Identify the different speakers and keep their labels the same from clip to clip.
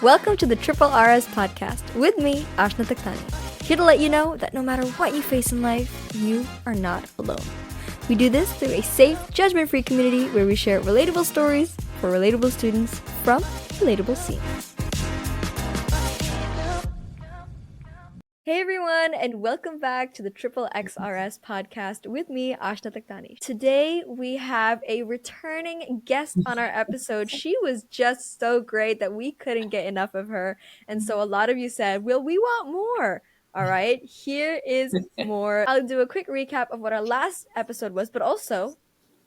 Speaker 1: Welcome to the Triple RS podcast with me, Ashna Takhtani. Here to let you know that no matter what you face in life, you are not alone. We do this through a safe, judgment-free community where we share relatable stories for relatable students from relatable scenes. Hey everyone, and welcome back to the Triple XRS podcast with me, Ashna Takhtani. Today we have a returning guest on our episode. She was just so great that we couldn't get enough of her, and so a lot of you said, "Well, we want more." All right, here is more. I'll do a quick recap of what our last episode was, but also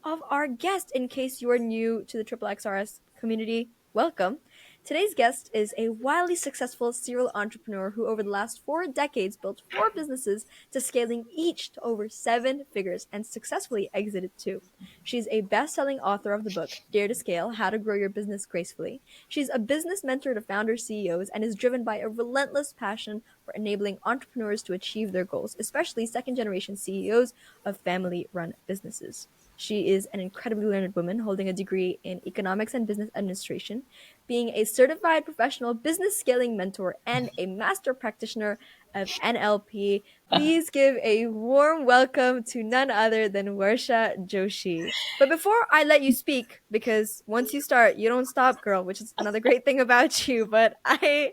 Speaker 1: of our guest in case you are new to the Triple XRS community. Welcome. Today's guest is a wildly successful serial entrepreneur who over the last 4 decades built 4 businesses to scaling each to over 7 figures and successfully exited 2. She's a best-selling author of the book, Dare to Scale, How to Grow Your Business Gracefully. She's a business mentor to founders, CEOs, and is driven by a relentless passion for enabling entrepreneurs to achieve their goals, especially second-generation CEOs of family-run businesses. She is an incredibly learned woman holding a degree in economics and business administration, being a certified professional business scaling mentor, and a master practitioner of NLP. Please give a warm welcome to none other than Warsha Joshi. But before I let you speak, because once you start, you don't stop, girl, which is another great thing about you, but I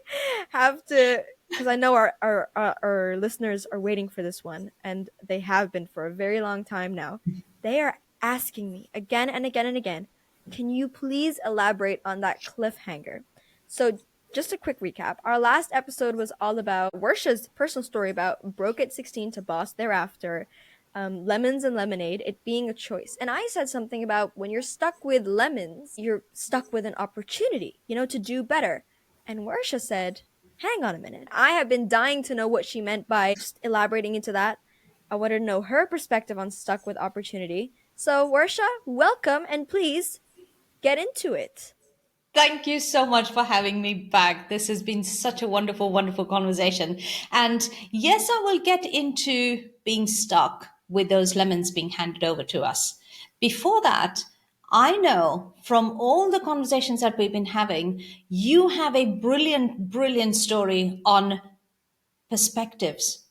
Speaker 1: have to, because I know our listeners are waiting for this one, and they have been for a very long time now. They are asking me again and again and again, can you please elaborate on that cliffhanger? So just a quick recap. Our last episode was all about Warsha's personal story about broke at 16 to boss thereafter, lemons and lemonade, it being a choice. And I said something about when you're stuck with lemons, you're stuck with an opportunity, to do better. And Warsha said, hang on a minute. I have been dying to know what she meant by just elaborating into that. I wanted to know her perspective on stuck with opportunity. So, Warsha, welcome, and please get into it.
Speaker 2: Thank you so much for having me back. This has been such a wonderful, wonderful conversation. And yes, I will get into being stuck with those lemons being handed over to us. Before that, I know from all the conversations that we've been having, you have a brilliant, brilliant story on perspectives.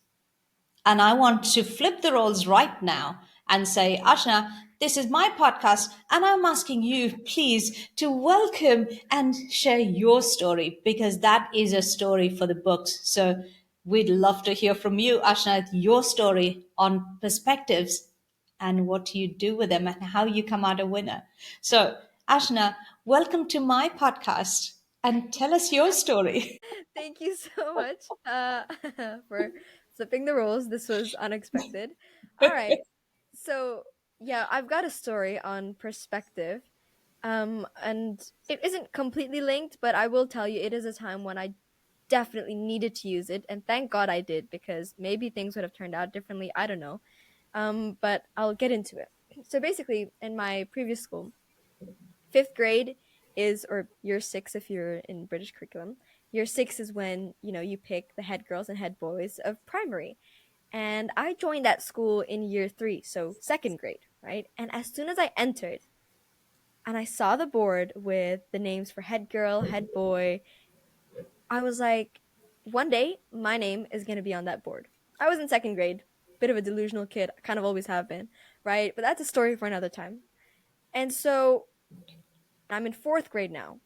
Speaker 2: And I want to flip the roles right now and say, Ashna, this is my podcast, and I'm asking you, please, to welcome and share your story because that is a story for the books. So we'd love to hear from you, Ashna, your story on perspectives and what you do with them and how you come out a winner. So, Ashna, welcome to my podcast and tell us your story.
Speaker 1: Thank you so much for flipping the rules. This was unexpected. All right. So, yeah, I've got a story on perspective. And it isn't completely linked, but I will tell you it is a time when I definitely needed to use it, and thank God I did because maybe things would have turned out differently. I don't know. But I'll get into it. So basically, in my previous school, 5th grade is, or year 6 if you're in British curriculum. Year 6 is when you pick the head girls and head boys of primary, and I joined that school in year 3, so 2nd grade, right? And as soon as I entered, and I saw the board with the names for head girl, head boy, I was like, one day my name is going to be on that board. I was in 2nd grade, bit of a delusional kid, I kind of always have been, right? But that's a story for another time. And so I'm in 4th grade now,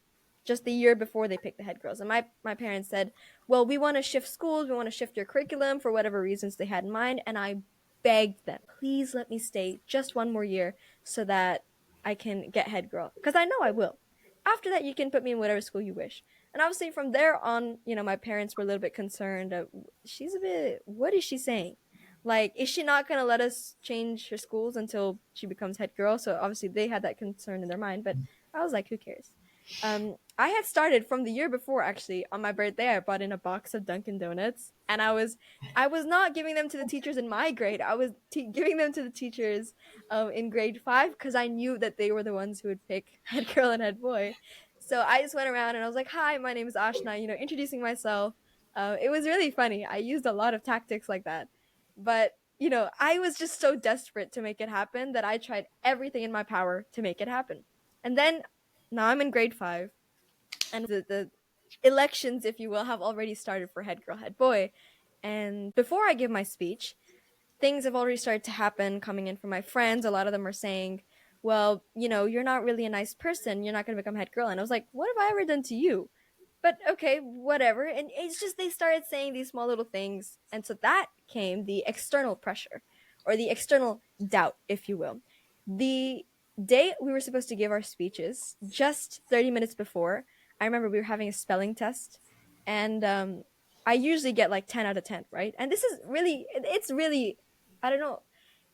Speaker 1: just the year before they picked the head girls. And my parents said, well, we want to shift schools, we want to shift your curriculum for whatever reasons they had in mind. And I begged them, please let me stay just one more year so that I can get head girl. Because I know I will. After that, you can put me in whatever school you wish. And obviously from there on, my parents were a little bit concerned. What is she saying? Like, is she not going to let us change her schools until she becomes head girl? So obviously they had that concern in their mind. But I was like, who cares? I had started from the year before, actually. On my birthday, I bought in a box of Dunkin' Donuts, and I was not giving them to the teachers in my grade. I was giving them to the teachers in grade 5 because I knew that they were the ones who would pick head girl and head boy. So I just went around and I was like, "Hi, my name is Ashna," introducing myself. It was really funny. I used a lot of tactics like that, but I was just so desperate to make it happen that I tried everything in my power to make it happen. And then now I'm in grade 5, and the elections, if you will, have already started for head girl, head boy. And before I give my speech, things have already started to happen coming in from my friends. A lot of them are saying, well, you're not really a nice person. You're not going to become head girl. And I was like, what have I ever done to you? But okay, whatever. And it's just they started saying these small little things. And so that came the external pressure or the external doubt, if you will. The day we were supposed to give our speeches, just 30 minutes before, I remember we were having a spelling test. And I usually get like 10 out of 10, right? And this is really, it's really, I don't know.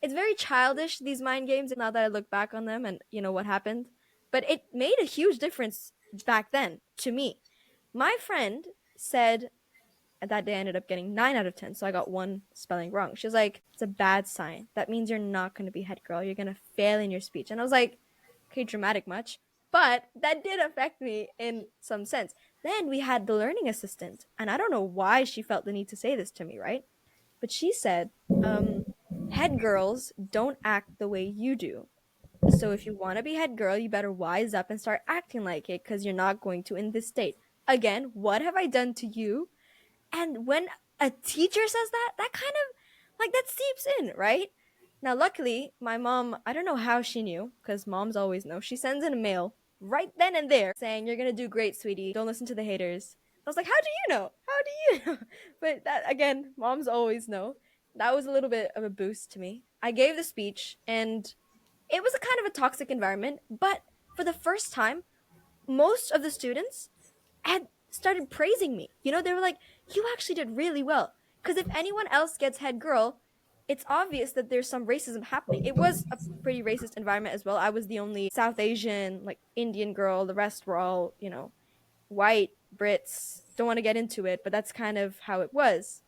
Speaker 1: It's very childish, these mind games, now that I look back on them and what happened. But it made a huge difference back then to me. My friend said that day I ended up getting 9 out of 10, so I got one spelling wrong. She was like, it's a bad sign. That means you're not going to be head girl. You're going to fail in your speech. And I was like, okay, dramatic much. But that did affect me in some sense. Then we had the learning assistant, and I don't know why she felt the need to say this to me, right? But she said, head girls don't act the way you do. So if you want to be head girl, you better wise up and start acting like it because you're not going to in this state. Again, what have I done to you? And when a teacher says that, that kind of like that seeps in, right? Now, luckily, my mom, I don't know how she knew because moms always know. She sends in a mail right then and there saying, you're going to do great, sweetie. Don't listen to the haters. I was like, how do you know? How do you know? But that, again, moms always know. That was a little bit of a boost to me. I gave the speech and it was a kind of a toxic environment, but for the first time, most of the students had started praising me. They were like, you actually did really well. Because if anyone else gets head girl, it's obvious that there's some racism happening. It was a pretty racist environment as well. I was the only South Asian, like Indian girl. The rest were all, white, Brits. Don't want to get into it, but that's kind of how it was.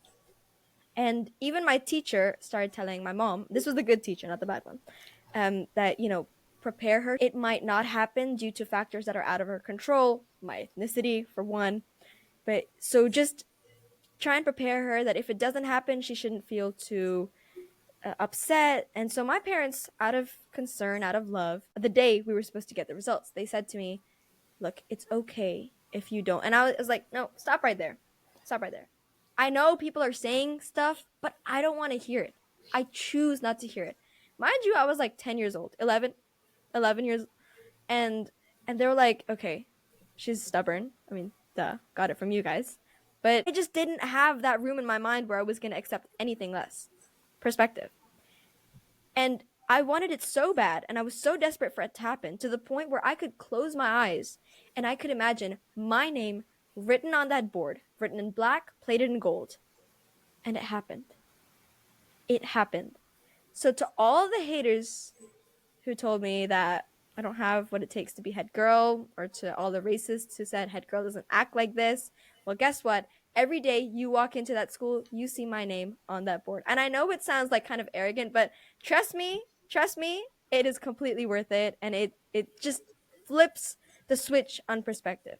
Speaker 1: And even my teacher started telling my mom, this was the good teacher, not the bad one, that, prepare her. It might not happen due to factors that are out of her control, my ethnicity, for one. But so just try and prepare her that if it doesn't happen, she shouldn't feel too upset. And so my parents, out of concern, out of love, the day we were supposed to get the results, they said to me, look, it's okay if you don't. And I was like, no, stop right there. Stop right there. I know people are saying stuff, but I don't want to hear it. I choose not to hear it. Mind you, I was like 10 years old, 11 years, and they were like, okay, she's stubborn. I mean, duh, got it from you guys. But I just didn't have that room in my mind where I was going to accept anything less. Perspective. And I wanted it so bad, and I was so desperate for it to happen, to the point where I could close my eyes and I could imagine my name written on that board, written in black, plated in gold. And it happened. It happened. So to all the haters who told me that I don't have what it takes to be head girl, or to all the racists who said head girl doesn't act like this, well, guess what? Every day you walk into that school, you see my name on that board. And I know it sounds like kind of arrogant, but trust me, it is completely worth it. And it just flips the switch on perspective.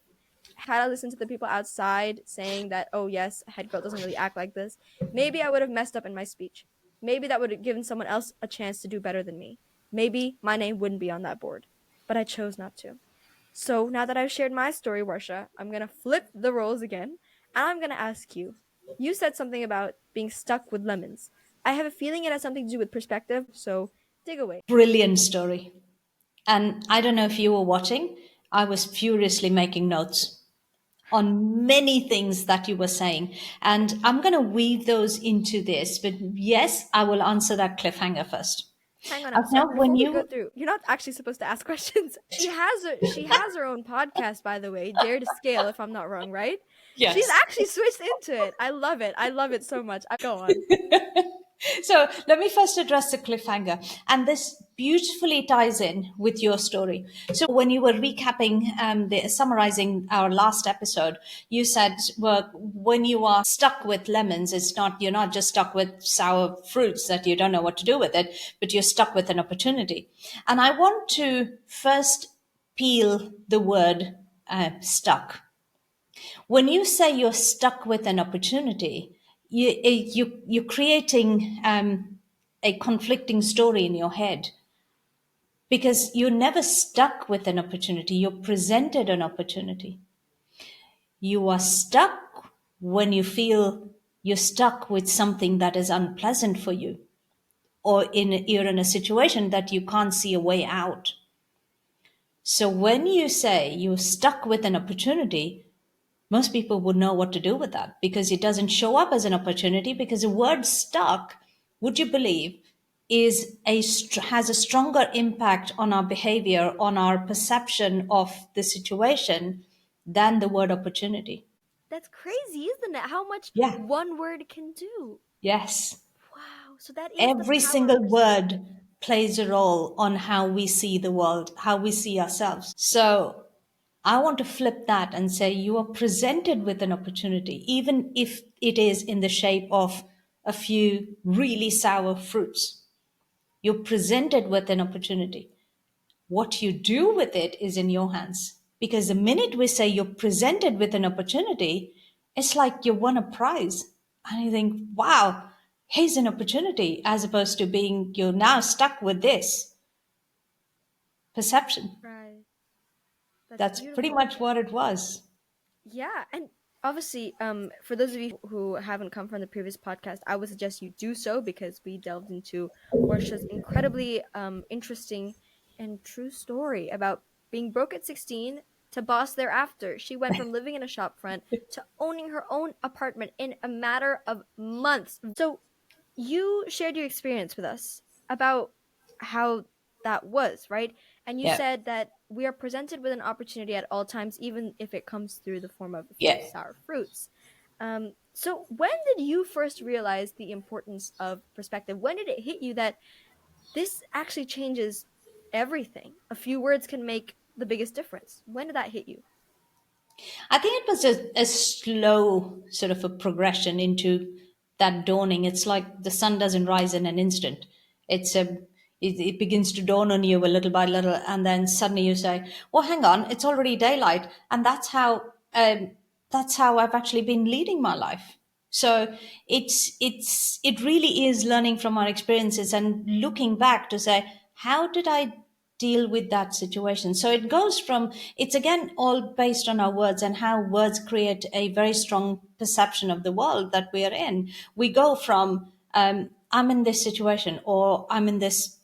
Speaker 1: Had I listened to the people outside saying that, oh yes, a head girl doesn't really act like this, maybe I would have messed up in my speech. Maybe that would have given someone else a chance to do better than me. Maybe my name wouldn't be on that board. But I chose not to. So now that I've shared my story, Warsha, I'm going to flip the roles again. And I'm going to ask you. You said something about being stuck with lemons. I have a feeling it has something to do with perspective, so dig away.
Speaker 2: Brilliant story. And I don't know if you were watching, I was furiously making notes on many things that you were saying. And I'm going to weave those into this. But yes, I will answer that cliffhanger first.
Speaker 1: Hang on. So
Speaker 2: Now, when
Speaker 1: before we go
Speaker 2: you,
Speaker 1: through, you're not actually supposed to ask questions. She has her own podcast, by the way, Dare to Scale, if I'm not wrong, right? She's
Speaker 2: yes.
Speaker 1: actually switched into it. I love it. I love it so much. Go on.
Speaker 2: So let me first address the cliffhanger. And this beautifully ties in with your story. So when you were recapping, summarizing our last episode, you said, well, when you are stuck with lemons, you're not just stuck with sour fruits that you don't know what to do with it, but you're stuck with an opportunity. And I want to first peel the word stuck. When you say you're stuck with an opportunity, you're creating a conflicting story in your head, because you're never stuck with an opportunity, you're presented an opportunity. You are stuck when you feel you're stuck with something that is unpleasant for you, or you're in a situation that you can't see a way out. So when you say you're stuck with an opportunity, most people would know what to do with that because it doesn't show up as an opportunity, because the word stuck, would you believe, has a stronger impact on our behavior, on our perception of the situation, than the word opportunity.
Speaker 1: That's crazy, isn't it? How much
Speaker 2: Yeah.
Speaker 1: one word can do.
Speaker 2: Yes.
Speaker 1: Wow. So that is the
Speaker 2: Every
Speaker 1: power of
Speaker 2: single word
Speaker 1: perspective.
Speaker 2: plays a role on how we see the world, how we see ourselves. So I want to flip that and say you are presented with an opportunity, even if it is in the shape of a few really sour fruits. You're presented with an opportunity. What you do with it is in your hands. Because the minute we say you're presented with an opportunity, it's like you won a prize. And you think, wow, here's an opportunity, as opposed to being you're now stuck with this perception.
Speaker 1: Right. That's
Speaker 2: That's pretty
Speaker 1: beautiful.
Speaker 2: much what it was.
Speaker 1: Yeah, and obviously, for those of you who haven't come from the previous podcast, I would suggest you do so because we delved into Warsha's incredibly interesting and true story about being broke at 16 to boss thereafter. She went from living in a shop front to owning her own apartment in a matter of months. So you shared your experience with us about how that was, right? And you
Speaker 2: Yeah.
Speaker 1: said that we are presented with an opportunity at all times, even if it comes through the form of a few
Speaker 2: Yeah.
Speaker 1: sour fruits. So when did you first realize the importance of perspective? When did it hit you that this actually changes everything? A few words can make the biggest difference. When did that hit you?
Speaker 2: I think it was a slow sort of a progression into that dawning. It's like the sun doesn't rise in an instant. It's a it begins to dawn on you a little by little, and then suddenly you say, "Well, hang on, it's already daylight," and that's how I've actually been leading my life. So it really is learning from our experiences and looking back to say, how did I deal with that situation? So it goes from, it's again all based on our words and how words create a very strong perception of the world that we are in. We go from I'm in this situation, or I'm in this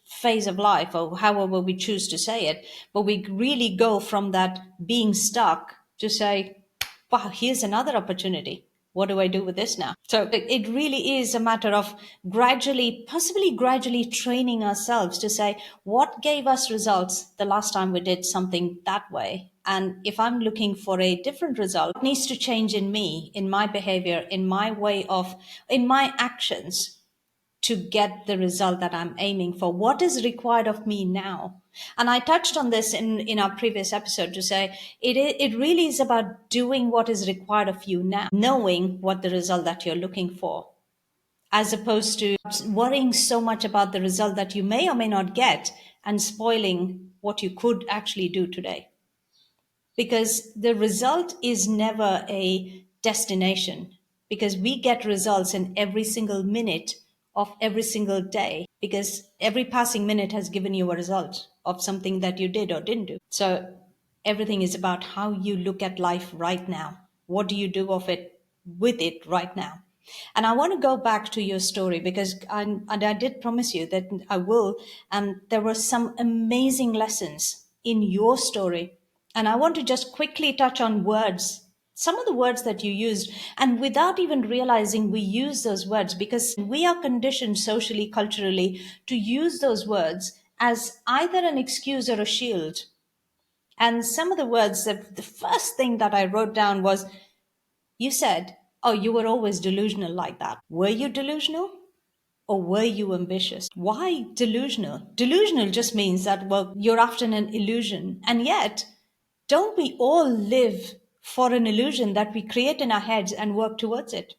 Speaker 2: phase of life, or however we choose to say it, but we really go from that being stuck to say, wow, here's another opportunity. What do I do with this now? So it really is a matter of gradually, possibly gradually training ourselves to say, what gave us results the last time we did something that way? And if I'm looking for a different result, what needs to change in me, in my behavior, in my way of, in my actions, to get the result that I'm aiming for? What is required of me now? And I touched on this in our previous episode to say it really is about doing what is required of you now, knowing what the result that you're looking for, as opposed to worrying so much about the result that you may or may not get and spoiling what you could actually do today, because the result is never a destination, because we get results in every single minute of every single day, because every passing minute has given you a result of something that you did or didn't do. So everything is about how you look at life right now. What do you do of it, with it right now? And I want to go back to your story, because I did promise you that I will. And there were some amazing lessons in your story. And I want to just quickly touch on words, some of the words that you used. And without even realizing, we use those words because we are conditioned socially, culturally, to use those words as either an excuse or a shield. And some of the words, that the first thing that I wrote down was, you said, oh, you were always delusional like that. Were you delusional? Or were you ambitious? Why delusional? Delusional just means that, well, you're after an illusion. And yet, don't we all live for an illusion that we create in our heads and work towards it?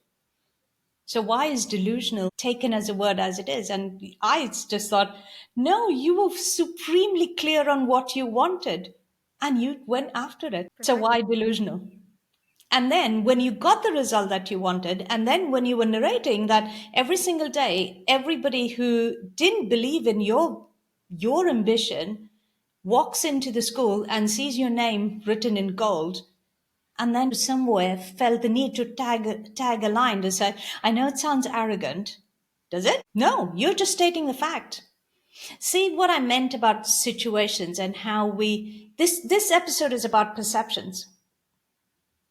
Speaker 2: So why is delusional taken as a word as it is? And I just thought, no, you were supremely clear on what you wanted and you went after it. So why
Speaker 1: Precisely.
Speaker 2: delusional? And then when you got the result that you wanted, and then when you were narrating that every single day, everybody who didn't believe in your ambition walks into the school and sees your name written in gold, and then somewhere felt the need to tag a line to say, I know it sounds arrogant. Does it? No, you're just stating the fact. See what I meant about situations and how we this episode is about perceptions.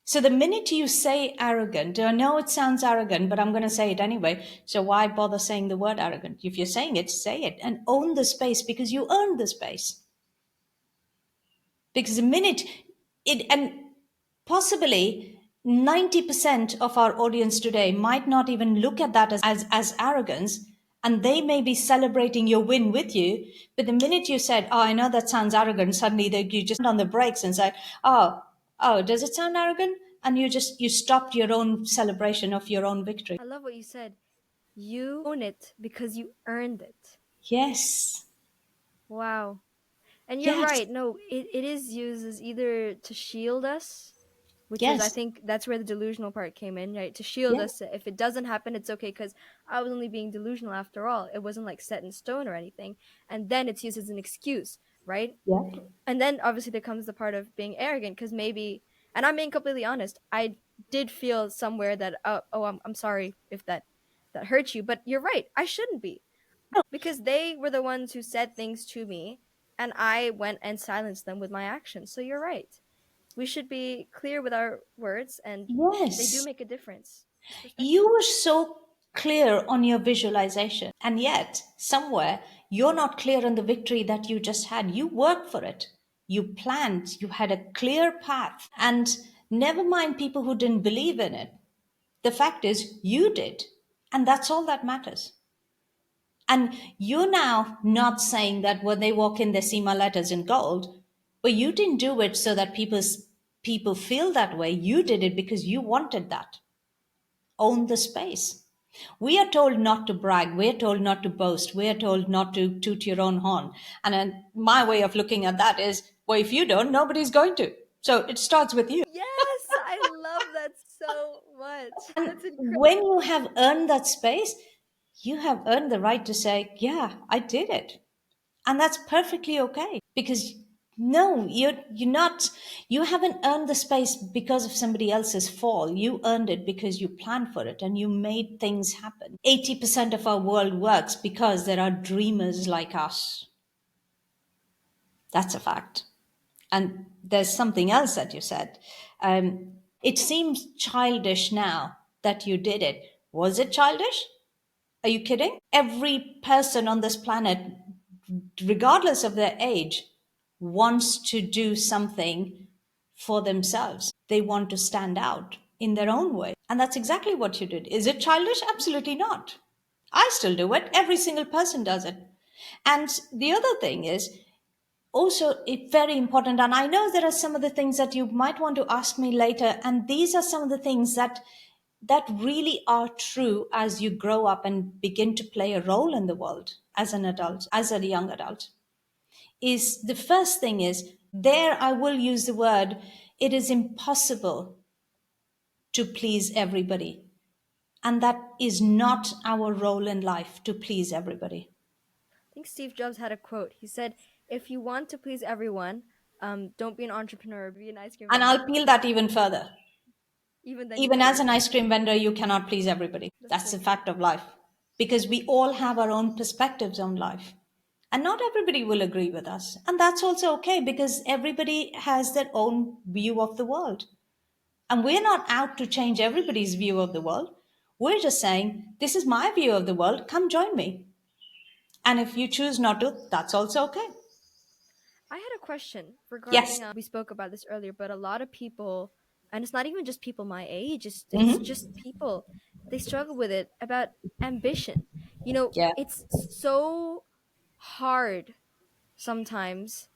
Speaker 2: So the minute you say arrogant, I know it sounds arrogant, but I'm going to say it anyway. So why bother saying the word arrogant? If you're saying it, say it and own the space because you earned the space. Because the minute it, and possibly 90% of our audience today might not even look at that as arrogance, and they may be celebrating your win with you. But the minute you said, oh, I know that sounds arrogant, suddenly you just on the brakes and said, oh, does it sound arrogant? And you stopped your own celebration of your own victory.
Speaker 1: I love what you said. You own it because you earned it.
Speaker 2: Yes.
Speaker 1: Wow. And you're
Speaker 2: Yes.
Speaker 1: right. No, it is used as either to shield us, which was, I
Speaker 2: Yes.
Speaker 1: think, that's where the delusional part came in, right? To shield
Speaker 2: Yeah.
Speaker 1: us. If it doesn't happen, it's okay because I was only being delusional after all. It wasn't like set in stone or anything. And then it's used as an excuse, right?
Speaker 2: Yeah.
Speaker 1: And then obviously there comes the part of being arrogant because maybe, and I'm being completely honest, I did feel somewhere that, I'm sorry if that hurt you, but you're right. I shouldn't be because they were the ones who said things to me and I went and silenced them with my actions. So you're right. We should be clear with our words and they do
Speaker 2: Yes.
Speaker 1: make a difference. It's
Speaker 2: You
Speaker 1: perspective.
Speaker 2: were so clear on your visualization, and yet somewhere you're not clear on the victory that you just had. You worked for it, you planned, you had a clear path, and never mind people who didn't believe in it. The fact is, you did, and that's all that matters. And you're now not saying that when they walk in, they see my letters in gold, but you didn't do it so that people feel that way. You did it because you wanted that. Own the space. We are told not to brag. We are told not to boast. We are told not to toot your own horn. And then my way of looking at that is, well, if you don't, nobody's going to. So it starts with you.
Speaker 1: Yes, I love that so much.
Speaker 2: And
Speaker 1: That's incredible.
Speaker 2: when you have earned that space, you have earned the right to say, yeah, I did it. And that's perfectly okay because no, you're not, you haven't earned the space because of somebody else's fall. You earned it because you planned for it and you made things happen. 80% of our world works because there are dreamers like us. That's a fact. And there's something else that you said. It seems childish now that you did it. Was it childish? Are you kidding? Every person on this planet, regardless of their age, wants to do something for themselves. They want to stand out in their own way. And that's exactly what you did. Is it childish? Absolutely not. I still do it. Every single person does it. And the other thing is also very important. And I know there are some of the things that you might want to ask me later. And these are some of the things that really are true as you grow up and begin to play a role in the world as an adult, as a young adult. Is the first thing is there I will use the word, it is impossible to please everybody. And that is not our role in life to please everybody.
Speaker 1: I think Steve Jobs had a quote. He said, "If you want to please everyone, don't be an entrepreneur, be an ice cream
Speaker 2: And I'll
Speaker 1: vendor."
Speaker 2: peel that even further.
Speaker 1: Even then, you
Speaker 2: Even as
Speaker 1: couldn't.
Speaker 2: an ice cream vendor, you cannot please everybody.
Speaker 1: That's
Speaker 2: That's
Speaker 1: true.
Speaker 2: a fact of life. Because we all have our own perspectives on life. And not everybody will agree with us. And that's also okay because everybody has their own view of the world. And we're not out to change everybody's view of the world. We're just saying, this is my view of the world, come join me. And if you choose not to, that's also okay.
Speaker 1: I had a question
Speaker 2: Yes.
Speaker 1: regarding. We spoke about this earlier, but a lot of people, and it's not even just people my age. It's
Speaker 2: Hmm.
Speaker 1: just people. They struggle with it about ambition. You know,
Speaker 2: Yeah.
Speaker 1: it's so hard sometimes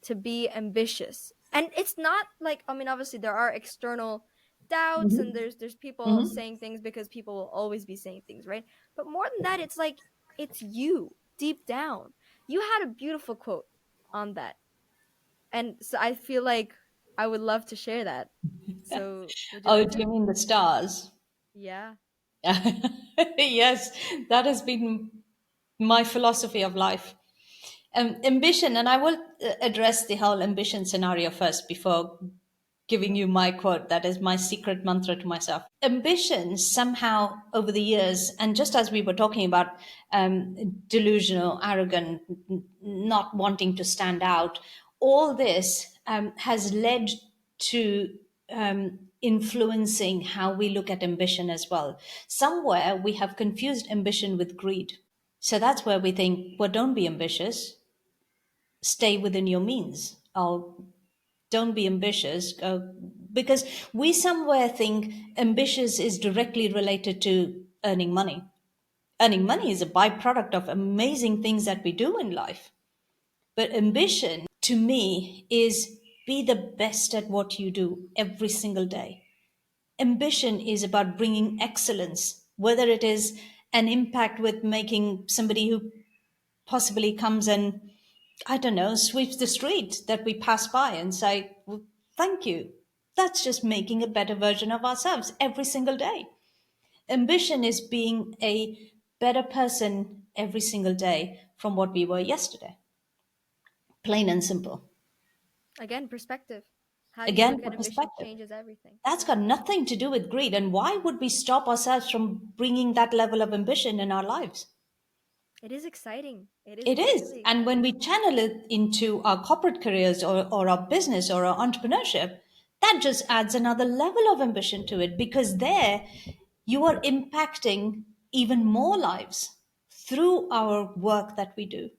Speaker 1: to be ambitious. And it's not like, I mean, obviously there are external doubts and
Speaker 2: Hmm.
Speaker 1: there's people
Speaker 2: Hmm.
Speaker 1: saying things because people will always be saying things, right? But more than that, it's like it's you deep down. You had a beautiful quote on that. And so I feel like I would love to share that. So, would you
Speaker 2: Oh,
Speaker 1: like
Speaker 2: do
Speaker 1: to?
Speaker 2: you mean the stars?
Speaker 1: Yeah.
Speaker 2: Yes, that has been my philosophy of life. Ambition, and I will address the whole ambition scenario first before giving you my quote that is my secret mantra to myself. Ambition somehow over the years, and just as we were talking about delusional, arrogant, not wanting to stand out, all this has led to influencing how we look at ambition as well. Somewhere we have confused ambition with greed. So that's where we think, well, don't be ambitious, stay within your means. Or don't be ambitious, because we somewhere think ambitious is directly related to earning money. Earning money is a byproduct of amazing things that we do in life. But ambition to me is be the best at what you do every single day. Ambition is about bringing excellence, whether it is an impact with making somebody who possibly comes and, I don't know, sweeps the street that we pass by and say, well, thank you. That's just making a better version of ourselves every single day. Ambition is being a better person every single day from what we were yesterday. Plain and simple.
Speaker 1: Again, perspective. How you
Speaker 2: Again,
Speaker 1: look
Speaker 2: for
Speaker 1: at ambition
Speaker 2: perspective.
Speaker 1: changes everything.
Speaker 2: That's got nothing to do with greed. And why would we stop ourselves from bringing that level of ambition in our lives?
Speaker 1: It is exciting. It is
Speaker 2: It is.
Speaker 1: really
Speaker 2: And when
Speaker 1: exciting.
Speaker 2: we channel it into our corporate careers or our business or our entrepreneurship, that just adds another level of ambition to it, because there you are impacting even more lives through our work that we do.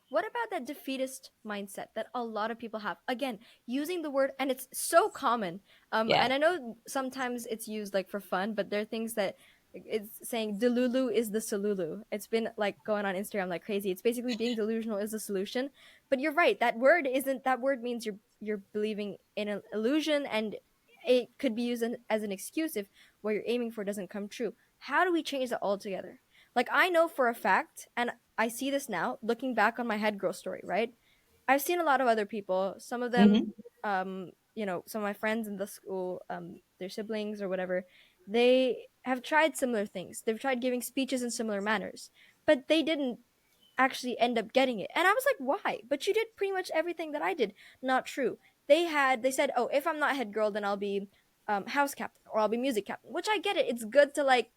Speaker 1: What about that defeatist mindset that a lot of people have? Again, using the word, and it's so common.
Speaker 2: Yeah.
Speaker 1: And I know sometimes it's used like for fun, but there are things that it's saying Delulu is the Solulu. It's been like going on Instagram like crazy. It's basically being delusional is the solution. But you're right. That word isn't. That word means you're believing in an illusion, and it could be used as an excuse if what you're aiming for doesn't come true. How do we change that altogether? Like I know for a fact, and I see this now looking back on my head girl story, right? I've seen a lot of other people, some of them,
Speaker 2: Hmm.
Speaker 1: some of my friends in the school, their siblings or whatever, they have tried similar things. They've tried giving speeches in similar manners, but they didn't actually end up getting it. And I was like, why? But you did pretty much everything that I did. Not true. They said, oh, if I'm not head girl, then I'll be house captain or I'll be music captain, which I get it. It's good to like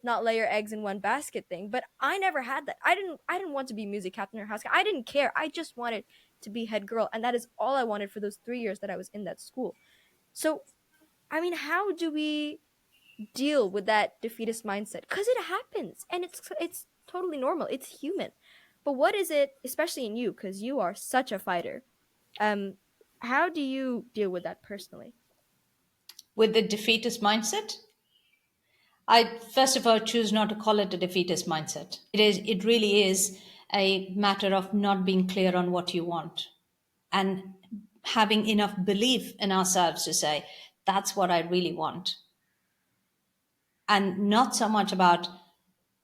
Speaker 1: not lay your eggs in one basket thing. But I never had that. I didn't want to be music captain or house captain. I didn't care. I just wanted to be head girl. And that is all I wanted for those 3 years that I was in that school. So I mean, how do we deal with that defeatist mindset? Because it happens and it's totally normal. It's human. But what is it, especially in you, because you are such a fighter? Um, how do you deal with that personally?
Speaker 2: With the defeatist mindset, I first of all choose not to call it a defeatist mindset. It really is a matter of not being clear on what you want and having enough belief in ourselves to say, that's what I really want. And not so much about,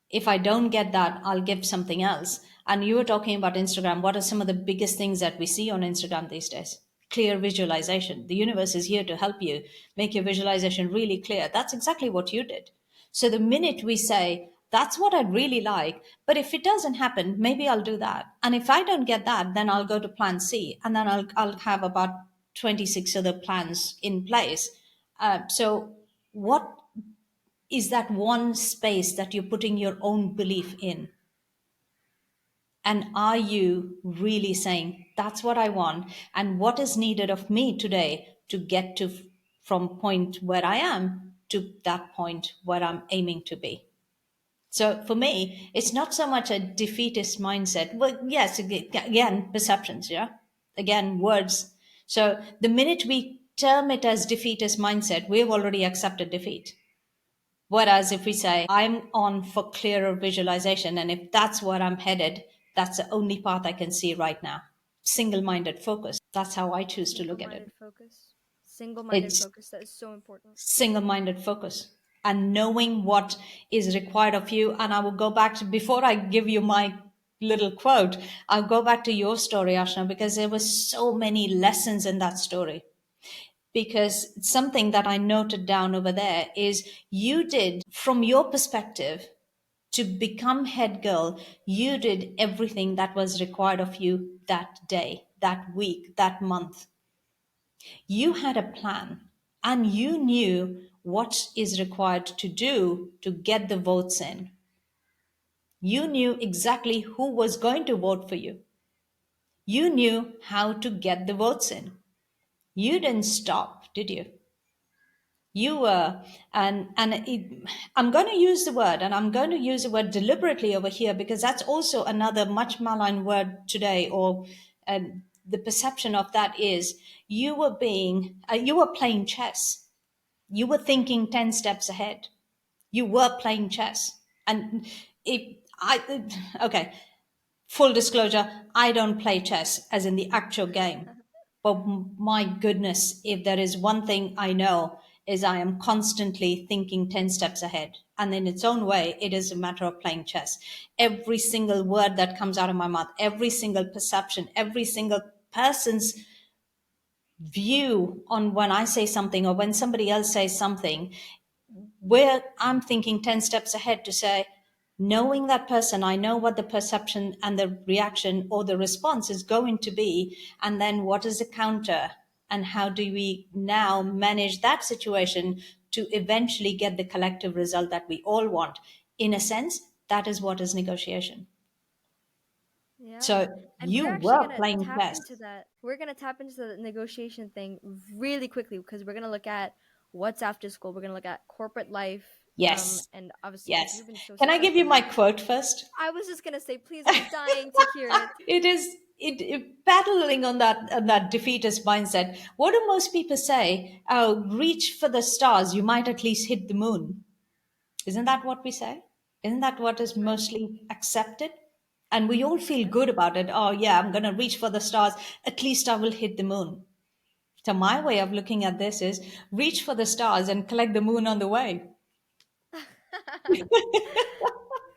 Speaker 2: if I don't get that, I'll give something else. And you were talking about Instagram. What are some of the biggest things that we see on Instagram these days? Clear visualization. The universe is here to help you make your visualization really clear. That's exactly what you did. So the minute we say, that's what I'd really like, but if it doesn't happen, maybe I'll do that. And if I don't get that, then I'll go to plan C. And then I'll have about 26 other plans in place. So what is that one space that you're putting your own belief in? And are you really saying, that's what I want? And what is needed of me today to get to from point where I am to that point where I'm aiming to be? So for me, it's not so much a defeatist mindset. Well, yes, again, perceptions, yeah? Again, words. So the minute we term it as defeatist mindset, we've already accepted defeat. Whereas if we say, I'm on for clearer visualization, and if that's where I'm headed, that's the only path I can see right now. Single minded focus. That's how I choose to look at it.
Speaker 1: Single-minded focus. Single-minded
Speaker 2: It's
Speaker 1: focus. That is so important.
Speaker 2: single minded focus and knowing what is required of you. And I will go back to, before I give you my little quote, I'll go back to your story, Ashna, because there were so many lessons in that story. Because something that I noted down over there is you did, from your perspective, to become head girl, you did everything that was required of you that day, that week, that month. You had a plan and you knew what is required to do to get the votes in. You knew exactly who was going to vote for you. You knew how to get the votes in. You didn't stop, did you? You were, I'm going to use the word, and I'm going to use the word deliberately over here because that's also another much maligned word today, or the perception of that is you were playing chess. You were thinking 10 steps ahead. You were playing chess. And okay, full disclosure, I don't play chess as in the actual game. But my goodness, if there is one thing I know, is I am constantly thinking 10 steps ahead. And in its own way, it is a matter of playing chess. Every single word that comes out of my mouth, every single perception, every single person's view on when I say something or when somebody else says something, where I'm thinking 10 steps ahead to say, knowing that person, I know what the perception and the reaction or the response is going to be. And then what is the counter? And how do we now manage that situation to eventually get the collective result that we all want? In a sense, that is what is negotiation.
Speaker 1: Yeah.
Speaker 2: So
Speaker 1: And we're
Speaker 2: you
Speaker 1: actually
Speaker 2: were
Speaker 1: gonna
Speaker 2: playing
Speaker 1: tap
Speaker 2: chess.
Speaker 1: into that. We're gonna tap into the negotiation thing really quickly because we're gonna look at what's after school. We're gonna look at corporate life.
Speaker 2: Yes,
Speaker 1: And obviously, because
Speaker 2: yes.
Speaker 1: you've been so
Speaker 2: Can I give you
Speaker 1: successful
Speaker 2: my
Speaker 1: with.
Speaker 2: quote first?
Speaker 1: I was just gonna say, please, I'm dying to hear it.
Speaker 2: It is battling on that defeatist mindset. What do most people say? Oh, reach for the stars, you might at least hit the moon. Isn't that what we say? Isn't that what is
Speaker 1: Right.
Speaker 2: mostly accepted? And we all feel
Speaker 1: Yeah.
Speaker 2: good about it. Oh yeah, I'm going to reach for the stars, at least I will hit the moon. So my way of looking at this is reach for the stars and collect the moon on the way.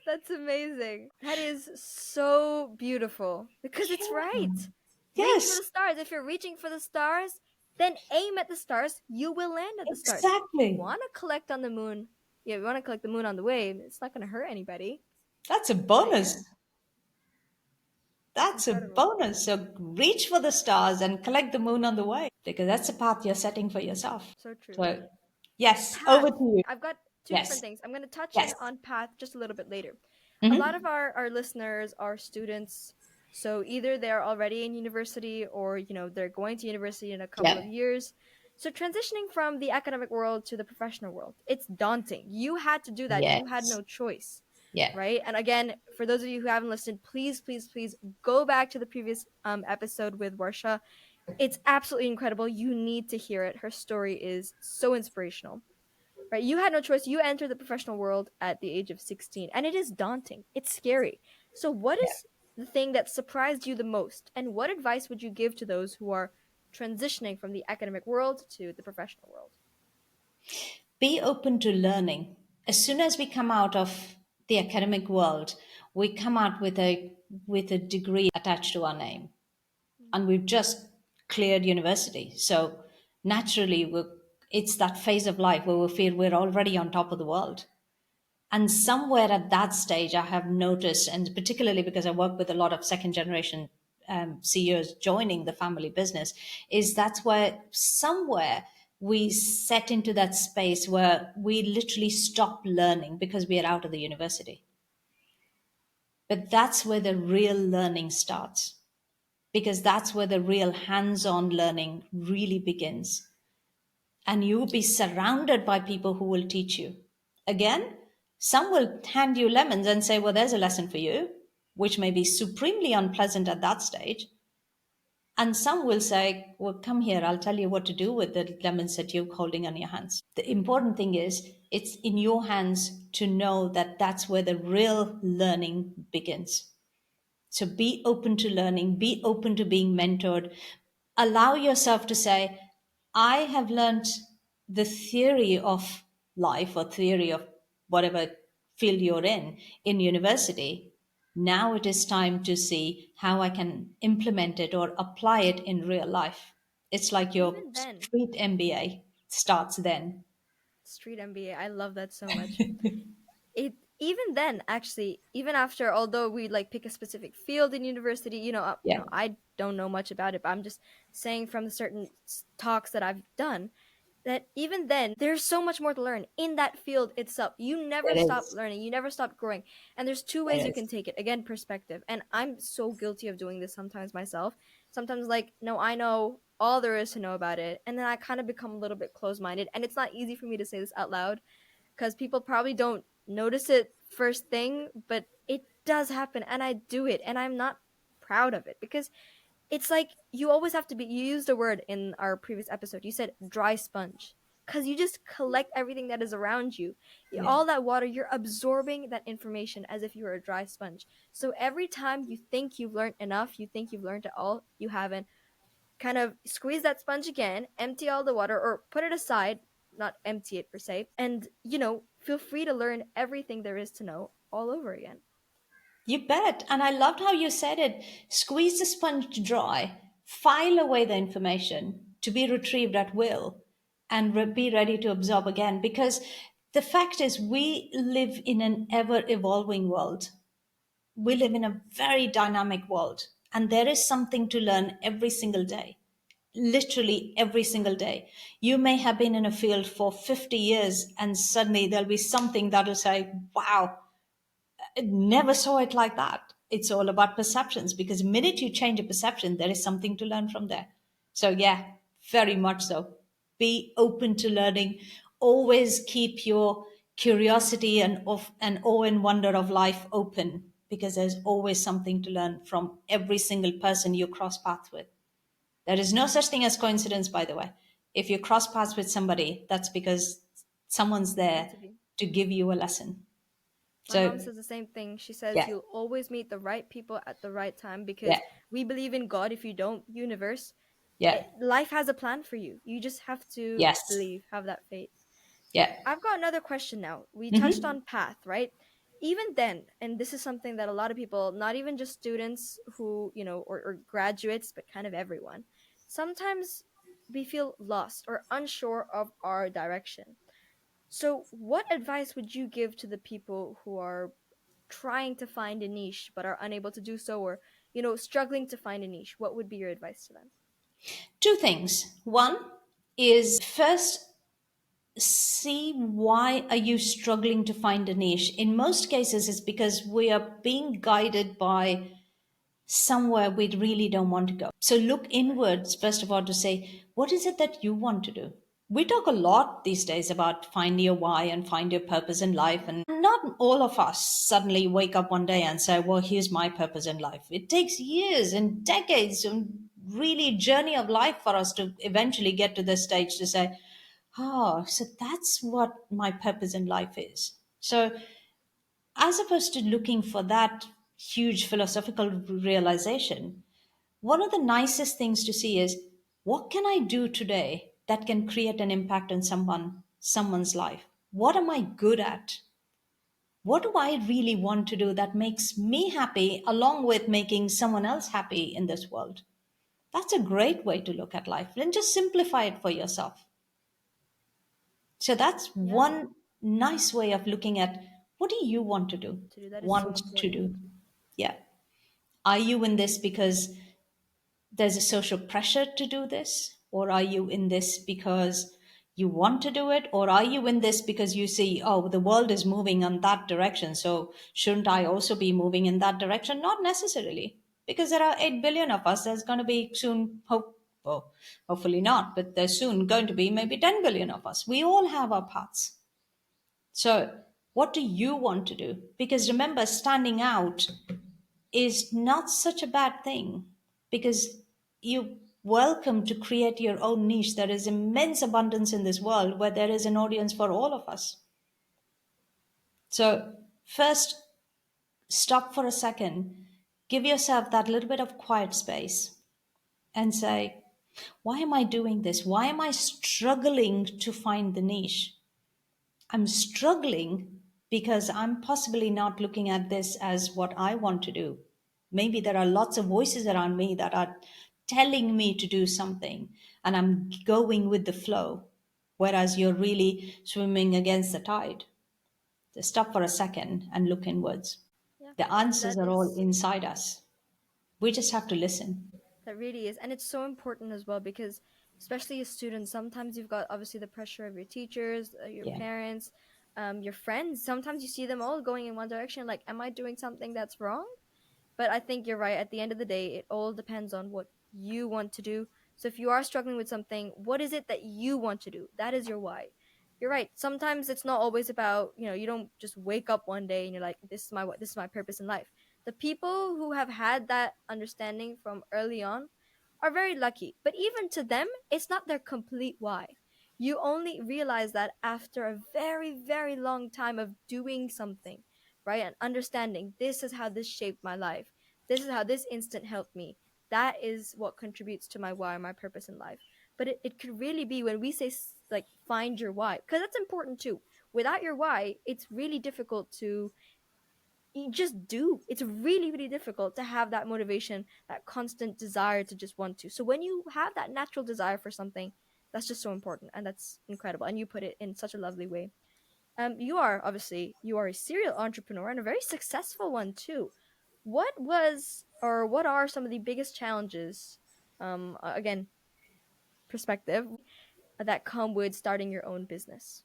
Speaker 1: That's amazing. That is so beautiful because it's
Speaker 2: Yeah.
Speaker 1: right. Reach for
Speaker 2: Yes,
Speaker 1: the stars. If you're reaching for the stars, then aim at the stars. You will land at the stars. You
Speaker 2: exactly.
Speaker 1: want to collect on the moon. Yeah, you want to collect the moon on the way. It's not going to hurt anybody.
Speaker 2: That's a
Speaker 1: But yeah,
Speaker 2: bonus.
Speaker 1: that's
Speaker 2: That's a
Speaker 1: incredible.
Speaker 2: bonus. So reach for the stars and collect the moon on the way because that's the path you're setting for yourself.
Speaker 1: So true.
Speaker 2: So, yes,
Speaker 1: Path.
Speaker 2: over to you.
Speaker 1: I've got two different
Speaker 2: Yes,
Speaker 1: things. I'm going to touch
Speaker 2: yes.
Speaker 1: in on path just a little bit later. A lot of
Speaker 2: Hmm.
Speaker 1: our listeners are students, so either they're already in university or they're going to university in a couple of
Speaker 2: Yeah,
Speaker 1: years. So transitioning from the academic world to the professional world, it's daunting. You had to do that. You had
Speaker 2: yes,
Speaker 1: no choice,
Speaker 2: yeah,
Speaker 1: right? And again, for those of you who haven't listened, please, please, please go back to the previous episode with Warsha. It's absolutely incredible. You need to hear it. Her story is so inspirational. Right? You had no choice. You entered the professional world at the age of 16, and it is daunting. It's scary. So, what
Speaker 2: yeah.
Speaker 1: is the thing that surprised you the most? And what advice would you give to those who are transitioning from the academic world to the professional world?
Speaker 2: Be open to learning. As soon as we come out of the academic world, we come out with a degree attached to our name, and we've just cleared university. So naturally, it's that phase of life where we feel we're already on top of the world. And somewhere at that stage, I have noticed, and particularly because I work with a lot of second generation CEOs joining the family business, is that's where somewhere we set into that space where we literally stop learning because we are out of the university. But that's where the real learning starts, because that's where the real hands on learning really begins. And you'll be surrounded by people who will teach you. Again, some will hand you lemons and say, well, there's a lesson for you, which may be supremely unpleasant at that stage. And some will say, well, come here, I'll tell you what to do with the lemons that you're holding on your hands. The important thing is, it's in your hands to know that that's where the real learning begins. So be open to learning, be open to being mentored. Allow yourself to say, I have learned the theory of life or theory of whatever field you're in university. Now it is time to see how I can implement it or apply it in real life. It's like your
Speaker 1: Even then,
Speaker 2: street MBA starts then.
Speaker 1: street MBA, I love that so much. even then, actually, even after, although we like pick a specific field in university,
Speaker 2: Yeah,
Speaker 1: I don't know much about it, but I'm just saying from the certain talks that I've done, that even then there's so much more to learn in that field itself. You never
Speaker 2: there
Speaker 1: stop
Speaker 2: is.
Speaker 1: learning, you never stop growing. And there's two ways
Speaker 2: There
Speaker 1: you can
Speaker 2: is.
Speaker 1: take it. Again, perspective. And I'm so guilty of doing this sometimes myself. Sometimes, like, no, I know all there is to know about it, and then I kind of become a little bit closed-minded. And it's not easy for me to say this out loud because people probably don't notice it first thing, but it does happen, and I do it, and I'm not proud of it because it's like you always have to be. You used a word in our previous episode. You said dry sponge because you just collect everything that is around you.
Speaker 2: Yeah.
Speaker 1: All that water, you're absorbing that information as if you were a dry sponge. So every time you think you've learned enough, you think you've learned it all, you haven't. Kind of squeeze that sponge again, empty all the water, or put it aside, not empty it per se, and feel free to learn everything there is to know all over again.
Speaker 2: You bet. And I loved how you said it. Squeeze the sponge dry, file away the information to be retrieved at will, and be ready to absorb again. Because the fact is, we live in an ever evolving world. We live in a very dynamic world, and there is something to learn every single day. Literally every single day. You may have been in a field for 50 years, and suddenly there'll be something that'll say, wow, never saw it like that. It's all about perceptions because the minute you change a perception, there is something to learn from there. So, yeah, very much so. Be open to learning. Always keep your curiosity and of and awe and wonder of life open because there's always something to learn from every single person you cross paths with. There is no such thing as coincidence, by the way. If you cross paths with somebody, that's because someone's
Speaker 1: Meant
Speaker 2: there
Speaker 1: to be.
Speaker 2: to give you a lesson.
Speaker 1: My mom
Speaker 2: So,
Speaker 1: says the same thing. She says
Speaker 2: yeah,
Speaker 1: you'll always meet the right people at the right time
Speaker 2: yeah.
Speaker 1: because we believe in God. If you don't, universe,
Speaker 2: Yeah.
Speaker 1: life has a plan for you. You just have to
Speaker 2: Yes.
Speaker 1: believe, have that faith.
Speaker 2: Yeah.
Speaker 1: I've got another question now. We touched
Speaker 2: Hmm.
Speaker 1: on path, right? Even then, and this is something that a lot of people, not even just students who, or graduates, but kind of everyone, sometimes we feel lost or unsure of our direction. So, what advice would you give to the people who are trying to find a niche but are unable to do so, or, struggling to find a niche? What would be your advice to them?
Speaker 2: Two things. One is first see why are you struggling to find a niche. In most cases, it's because we are being guided by somewhere we really don't want to go. So look
Speaker 1: Right.
Speaker 2: inwards, first of all, to say, what is it that you want to do? We talk a lot these days about find your why and find your purpose in life. And not all of us suddenly wake up one day and say, well, here's my purpose in life. It takes years and decades and really journey of life for us to eventually get to this stage to say, oh, so that's what my purpose in life is. So as opposed to looking for that huge philosophical realization, one of the nicest things to see is what can I do today that can create an impact on someone's life? What am I good at? What do I really want to do that makes me happy along with making someone else happy in this world? That's a great way to look at life and just simplify it for yourself. So that's
Speaker 1: Yeah,
Speaker 2: one nice way of looking at what do you want to do?
Speaker 1: to do that is so
Speaker 2: Want to
Speaker 1: important.
Speaker 2: do. Yeah. Are you in this because there's a social pressure to do this? Or are you in this because you want to do it? Or are you in this because you see, oh, the world is moving in that direction. So shouldn't I also be moving in that direction? Not necessarily. Because there are 8 billion of us. There's going to be soon, well, hopefully not, but there's soon going to be maybe 10 billion of us. We all have our paths. So, what do you want to do? Because remember, standing out is not such a bad thing because you welcome to create your own niche. There is immense abundance in this world where there is an audience for all of us. So, first, stop for a second, give yourself that little bit of quiet space and say, why am I doing this? Why am I struggling to find the niche? I'm struggling because I'm possibly not looking at this as what I want to do. Maybe there are lots of voices around me that are telling me to do something, and I'm going with the flow, whereas you're really swimming against the tide. Just stop for a second and look inwards.
Speaker 1: Yeah,
Speaker 2: The
Speaker 1: and
Speaker 2: answers
Speaker 1: that
Speaker 2: are all
Speaker 1: is
Speaker 2: inside us. We just have to listen.
Speaker 1: that really is, and it's so important as well because especially as students, sometimes you've got obviously the pressure of your teachers, your
Speaker 2: Yeah.
Speaker 1: parents, your friends. Sometimes you see them all going in one direction. Like, am I doing something that's wrong? But I think you're right. At the end of the day, it all depends on what you want to do. So if you are struggling with something, what is it that you want to do? That is your why. You're right. Sometimes it's not always about, you don't just wake up one day and you're like, this is my purpose in life. The people who have had that understanding from early on are very lucky. But even to them, it's not their complete why. You only realize that after a very, very long time of doing something, right? And understanding this is how this shaped my life. This is how this instant helped me. That is what contributes to my why, my purpose in life. But it could really be when we say like find your why, because that's important too. Without your why, it's really difficult to you just do. It's really, really difficult to have that motivation, that constant desire to just want to. So when you have that natural desire for something, that's just so important and that's incredible. And you put it in such a lovely way. You are a serial entrepreneur and a very successful one too. What are some of the biggest challenges, again, perspective, that come with starting your own business?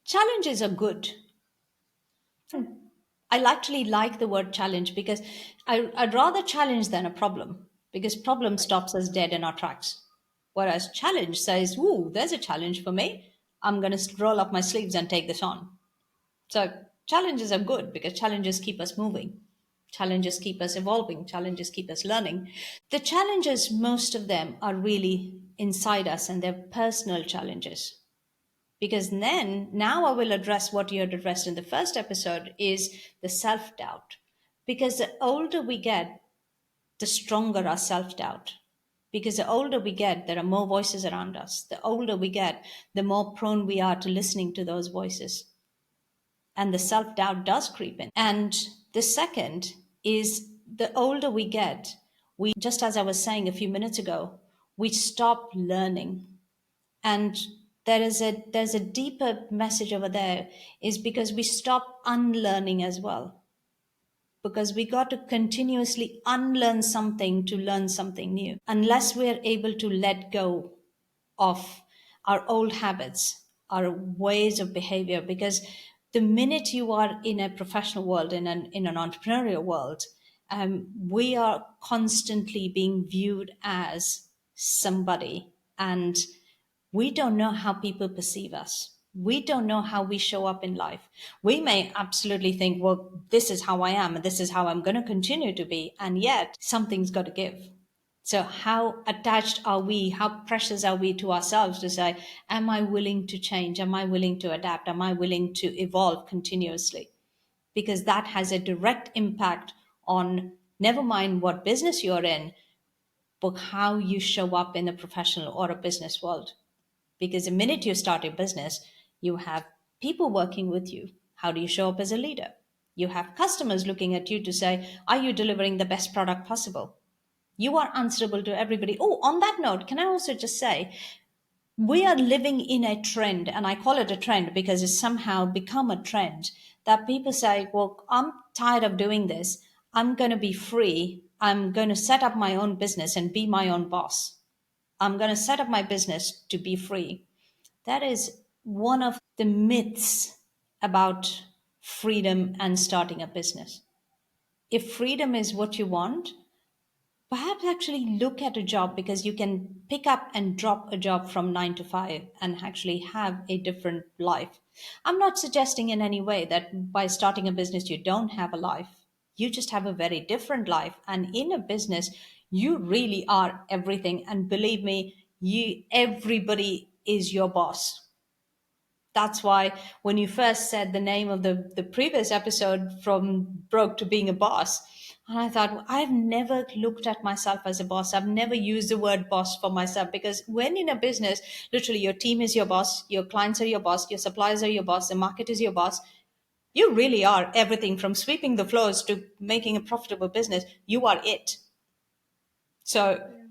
Speaker 2: Challenges are good. I actually like the word challenge because I'd rather challenge than a problem because problem
Speaker 1: Right.
Speaker 2: stops us dead in our tracks. Whereas challenge says, ooh, there's a challenge for me. I'm going to roll up my sleeves and take this on. So challenges are good because challenges keep us moving. Challenges keep us evolving. Challenges keep us learning. The challenges, most of them are really inside us and they're personal challenges. Because then, now I will address what you had addressed in the first episode is the self doubt. Because the older we get, the stronger our self doubt. Because the older we get, there are more voices around us. The older we get, the more prone we are to listening to those voices. And the self doubt does creep in. And the second is the older we get, we, just as I was saying a few minutes ago, we stop learning. And there's a deeper message over there is because we stop unlearning as well, because we got to continuously unlearn something to learn something new unless we're able to let go of our old habits, our ways of behavior. Because the minute you are in a professional world, in an entrepreneurial world, we are constantly being viewed as somebody, and we don't know how people perceive us. We don't know how we show up in life. We may absolutely think, well, this is how I am, and this is how I'm going to continue to be. And yet, something's got to give. So, how attached are we? How precious are we to ourselves to say, am I willing to change? Am I willing to adapt? Am I willing to evolve continuously? Because that has a direct impact on never mind what business you're in, but how you show up in a professional or a business world. Because the minute you start a business, you have people working with you. How do you show up as a leader? You have customers looking at you to say, are you delivering the best product possible? You are answerable to everybody. Oh, on that note, can I also just say, we are living in a trend, and I call it a trend because it's somehow become a trend that people say, well, I'm tired of doing this. I'm going to be free. I'm going to set up my own business and be my own boss. I'm going to set up my business to be free. That is one of the myths about freedom and starting a business. If freedom is what you want, perhaps actually look at a job, because you can pick up and drop a job from 9 to 5 and actually have a different life. I'm not suggesting in any way that by starting a business you don't have a life. You just have a very different life. And in a business, you really are everything. And believe me, everybody is your boss. That's why when you first said the name of the previous episode, from broke to being a boss, and I thought, well, I've never looked at myself as a boss. I've never used the word boss for myself, because when in a business, literally your team is your boss, your clients are your boss, your suppliers are your boss, the market is your boss. You really are everything from sweeping the floors to making a profitable business. You are it. So
Speaker 1: Yeah.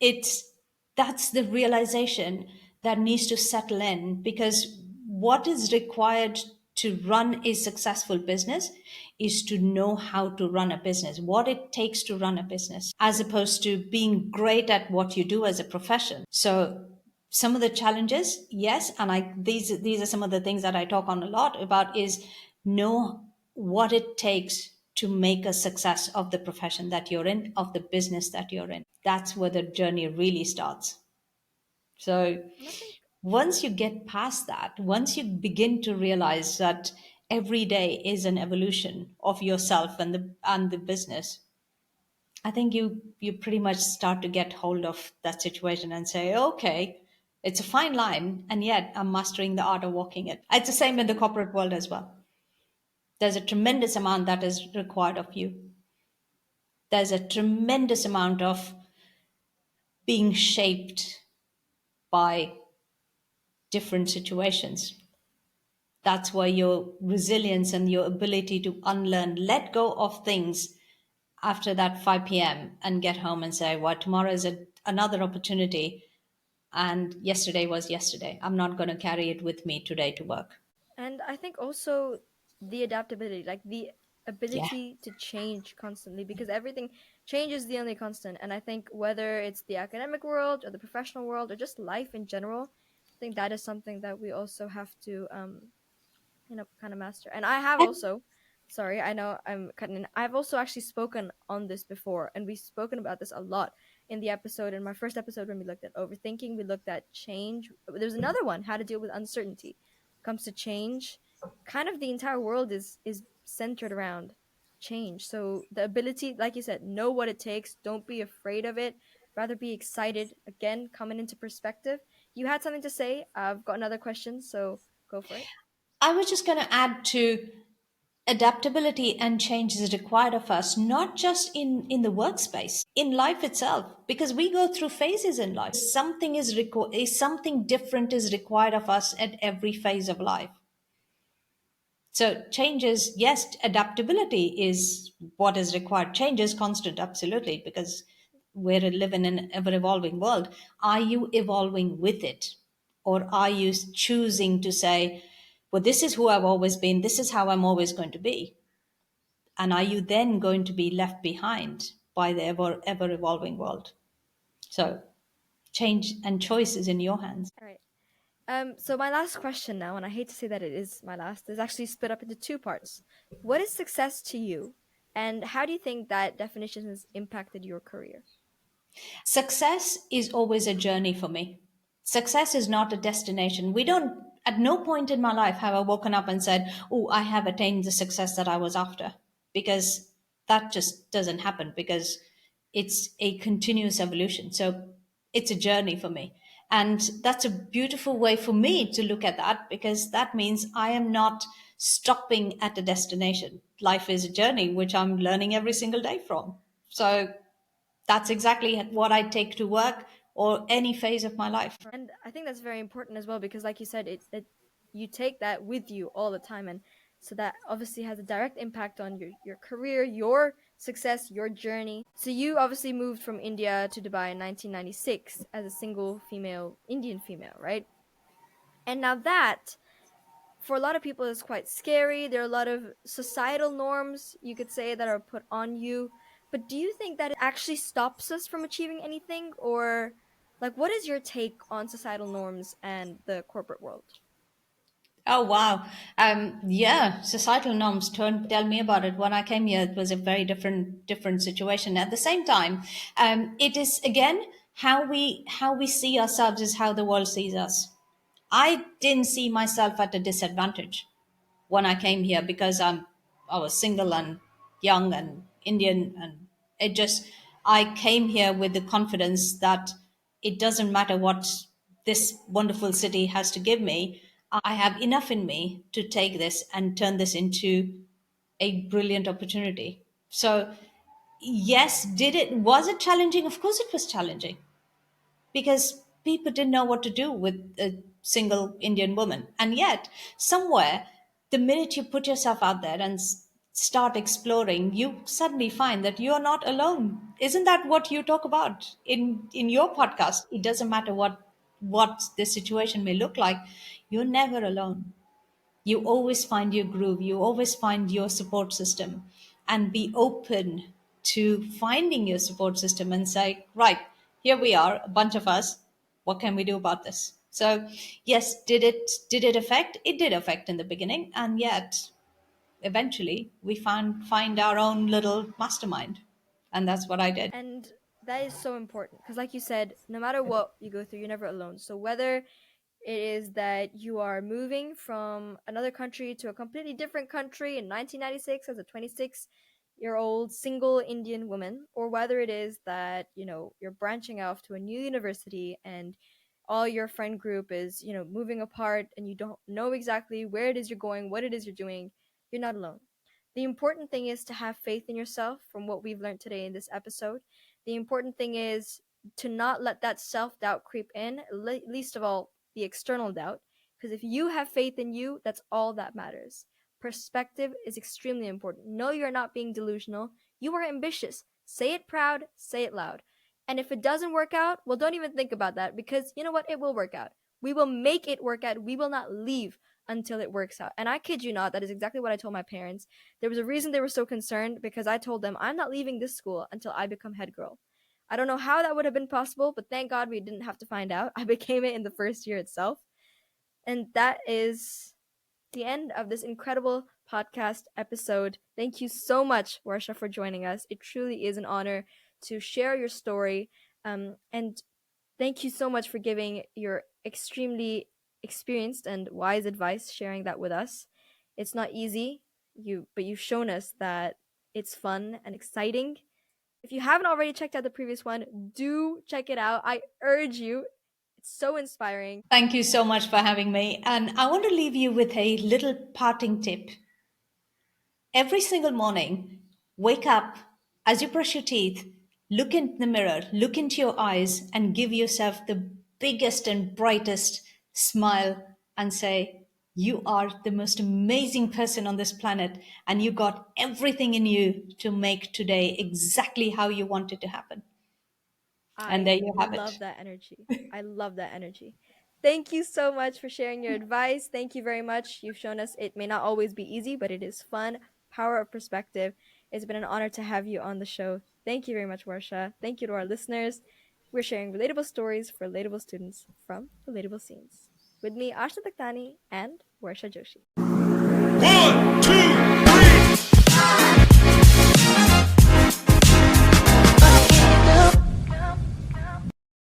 Speaker 2: it's that's the realization that needs to settle in, because what is required to run a successful business is to know how to run a business, what it takes to run a business, as opposed to being great at what you do as a profession. So some of the challenges, yes, and these are some of the things that I talk on a lot about is know what it takes to make a success of the profession that you're in, of the business that you're in. That's where the journey really starts. So
Speaker 1: And I think
Speaker 2: once you get past that, once you begin to realize that every day is an evolution of yourself and the business, I think you pretty much start to get hold of that situation and say, okay, it's a fine line, and yet I'm mastering the art of walking it. It's the same in the corporate world as well. There's a tremendous amount that is required of you. There's a tremendous amount of being shaped by different situations. That's where your resilience and your ability to unlearn, let go of things after that 5 p.m. and get home and say, well, tomorrow is another opportunity. And yesterday was yesterday. I'm not going to carry it with me today to work.
Speaker 1: And I think also the adaptability, like the
Speaker 2: Yeah.
Speaker 1: ability to change constantly, because everything change is the only constant. And I think whether it's the academic world or the professional world or just life in general, I think that is something that we also have to kind of master. And I have
Speaker 2: And
Speaker 1: also, sorry, I know I'm cutting in. I've also actually spoken on this before, and we've spoken about this a lot in the episode. In my first episode, when we looked at overthinking, we looked at change. There's another one, how to deal with uncertainty. When it comes to change, kind of the entire world is centered around change. So the ability, like you said, know what it takes. Don't be afraid of it. Rather be excited. Again, coming into perspective. You had something to say. I've got another question, so go for it.
Speaker 2: I was just going to add to adaptability and change is required of us, not just in the workspace, in life itself, because we go through phases in life. Something different is required of us at every phase of life. So changes, yes, adaptability is what is required. Change is constant, absolutely, because we live in an ever evolving world. Are you evolving with it? Or are you choosing to say, well, this is who I've always been, this is how I'm always going to be? And are you then going to be left behind by the ever evolving world? So change and choice is in your hands.
Speaker 1: All right. So my last question now, and I hate to say that it is my last, is actually split up into two parts. What is success to you, and how do you think that definition has impacted your career?
Speaker 2: Success is always a journey for me. Success is not a destination. We don't, at no point in my life have I woken up and said, oh, I have attained the success that I was after. Because that just doesn't happen, because it's a continuous evolution. So it's a journey for me. And that's a beautiful way for me to look at that, because that means I am not stopping at a destination. Life is a journey, which I'm learning every single day from. So that's exactly what I take to work or any phase of my life.
Speaker 1: And I think that's very important as well because, like you said, it you take that with you all the time, and so that obviously has a direct impact on your career, your success, your journey. So you obviously moved from India to Dubai in 1996 as a single female Indian female, right? And now that for a lot of people is quite scary. There are a lot of societal norms, you could say, that are put on you. But do you think that it actually stops us from achieving anything? Or, like, what is your take on societal norms and the corporate world?
Speaker 2: Oh wow. Yeah, societal norms. Tell me about it. When I came here, it was a very different situation. At the same time, it is again how we see ourselves is how the world sees us. I didn't see myself at a disadvantage when I came here because I was single and young and Indian, and it just I came here with the confidence that it doesn't matter what this wonderful city has to give me. I have enough in me to take this and turn this into a brilliant opportunity. So yes, did it was it challenging? Of course it was challenging because people didn't know what to do with a single Indian woman. And yet, somewhere, the minute you put yourself out there and start exploring, you suddenly find that you're not alone. Isn't that what you talk about in your podcast? It doesn't matter what the situation may look like, you're never alone. You always find your groove, you always find your support system, and be open to finding your support system and say, right, here we are, a bunch of us. What can we do about this? So, yes, did it affect? It did affect in the beginning, and yet eventually we find our own little mastermind, and that's what I did.
Speaker 1: And that is so important because, like you said, no matter what you go through, you're never alone. So, whether it is that you are moving from another country to a completely different country in 1996 as a 26-year-old single Indian woman, or whether it is that, you're branching off to a new university and all your friend group is, moving apart and you don't know exactly where it is you're going, what it is you're doing, you're not alone. The important thing is to have faith in yourself from what we've learned today in this episode. The important thing is to not let that self doubt creep in, least of all the external doubt. Because if you have faith in you, that's all that matters. Perspective is extremely important. No, you're not being delusional. You are ambitious. Say it proud, say it loud. And if it doesn't work out, well, don't even think about that because you know what? It will work out. We will make it work out. We will not leave until it works out. And I kid you not, that is exactly what I told my parents. There was a reason they were so concerned because I told them I'm not leaving this school until I become head girl. I don't know how that would have been possible, but thank God we didn't have to find out. I became it in the first year itself. And that is the end of this incredible podcast episode. Thank you so much, Warsha, for joining us. It truly is an honor to share your story. And thank you so much for giving your extremely experienced and wise advice, sharing that with us. It's not easy, but you've shown us that it's fun and exciting. If you haven't already checked out the previous one, do check it out. I urge you. It's so inspiring.
Speaker 2: Thank you so much for having me. And I want to leave you with a little parting tip. Every single morning, wake up, as you brush your teeth, look in the mirror, look into your eyes, and give yourself the biggest and brightest smile and say, you are the most amazing person on this planet, and you got everything in you to make today exactly how you want it to happen. And there
Speaker 1: I
Speaker 2: you have it.
Speaker 1: love that energy. I love that energy. Thank you so much for sharing your advice. Thank you very much. You've shown us it may not always be easy, but it is fun. Power of perspective. It's been an honor to have you on the show. Thank you very much, Warsha. Thank you to our listeners. We're sharing relatable stories for relatable students from relatable scenes. With me, Ashna Taktani and Warsha Joshi.
Speaker 3: 1, 2,